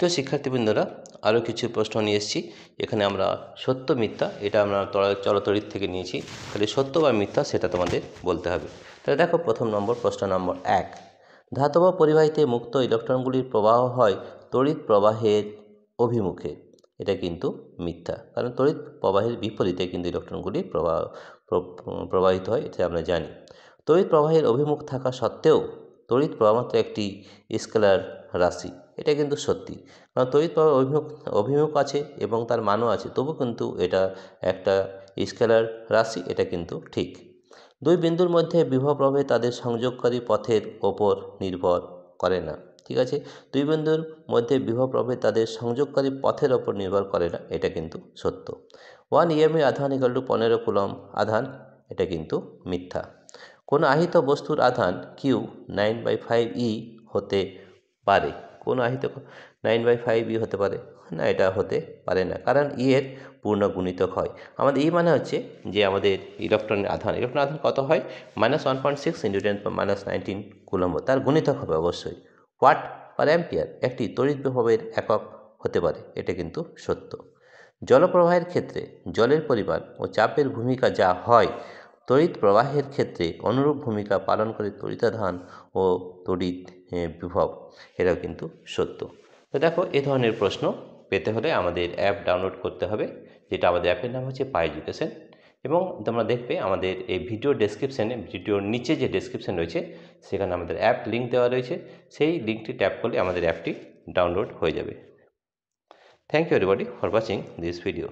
প্রিয় শিক্ষার্থীবৃন্দরা, আরও কিছু প্রশ্ন নিয়ে এসেছি। এখানে আমরা সত্য মিথ্যা এটা আমরা চলতরিৎ থেকে নিয়েছি। তাহলে সত্য বা মিথ্যা সেটা তোমাদের বলতে হবে। তাহলে দেখো, প্রশ্ন নম্বর 1। ধাতব পরিবাহীতে মুক্ত ইলেকট্রনগুলির প্রবাহ হয় তড়িৎ প্রবাহের অভিমুখে। এটা কিন্তু মিথ্যা, কারণ তড়িৎ প্রবাহের বিপরীতে কিন্তু ইলেকট্রনগুলি প্রবাহিত হয়, এটা আমরা জানি। তড়িৎ প্রবাহের অভিমুখ থাকা সত্ত্বেও তড়িৎ প্রবাহ মাত্র একটি স্কেলার রাশি, এটা কিন্তু সত্যি। কারণ তড়িৎ প্রবাহের অভিমুখ আছে এবং তার মানও আছে, তবু কিন্তু এটা একটা স্কেলার রাশি, এটা কিন্তু ঠিক। দুই বিন্দুর মধ্যে বিভব প্রবাহে তাদের সংযোগকারী পথের ওপর নির্ভর করে না। ঠিক আছে, দুই বিন্দুর মধ্যে বিভব প্রবাহে তাদের সংযোগকারী পথের ওপর নির্ভর করে না, এটা কিন্তু সত্য। 1 EME আধান = 15 কুলম্ব আধান, এটা কিন্তু মিথ্যা। কোনো আহিত বস্তুর আধান Q 9/5e হতে পারে। কোনো আহিত 9/5e হতে পারে না, এটা হতে পারে না, কারণ ই এর পূর্ণ গুণিতক হয়। আমাদের ই মানে হচ্ছে যে আমাদের ইলেকট্রনের আধান কত হয়, -1.6 × 10⁻19 কুলম্ব, তার গুণিতক হবে অবশ্যই। ওয়াট পার অ্যাম্পিয়ার একটি তড়িৎ বিভবের একক হতে পারে, এটা কিন্তু সত্য। জলপ্রবাহের ক্ষেত্রে জলের পরিমাণ ও চাপের ভূমিকা যা হয়, তড়িৎ প্রবাহের ক্ষেত্রে অনুরূপ ভূমিকা পালন করে তড়িতাধান ও তড়িৎ বিভব, এটাও কিন্তু সত্য। তো দেখো, এ ধরনের প্রশ্ন পেতে হলে আমাদের অ্যাপ ডাউনলোড করতে হবে, যেটা আমাদের অ্যাপের নাম হচ্ছে পাই এডুকেশন। এবং তোমরা দেখবে আমাদের এই ভিডিওর নিচে যে ডেসক্রিপশন রয়েছে, সেখানে আমাদের অ্যাপ লিঙ্ক দেওয়া রয়েছে, সেই লিঙ্কটি ট্যাপ করলে আমাদের অ্যাপটি ডাউনলোড হয়ে যাবে। Thank you everybody for watching this video.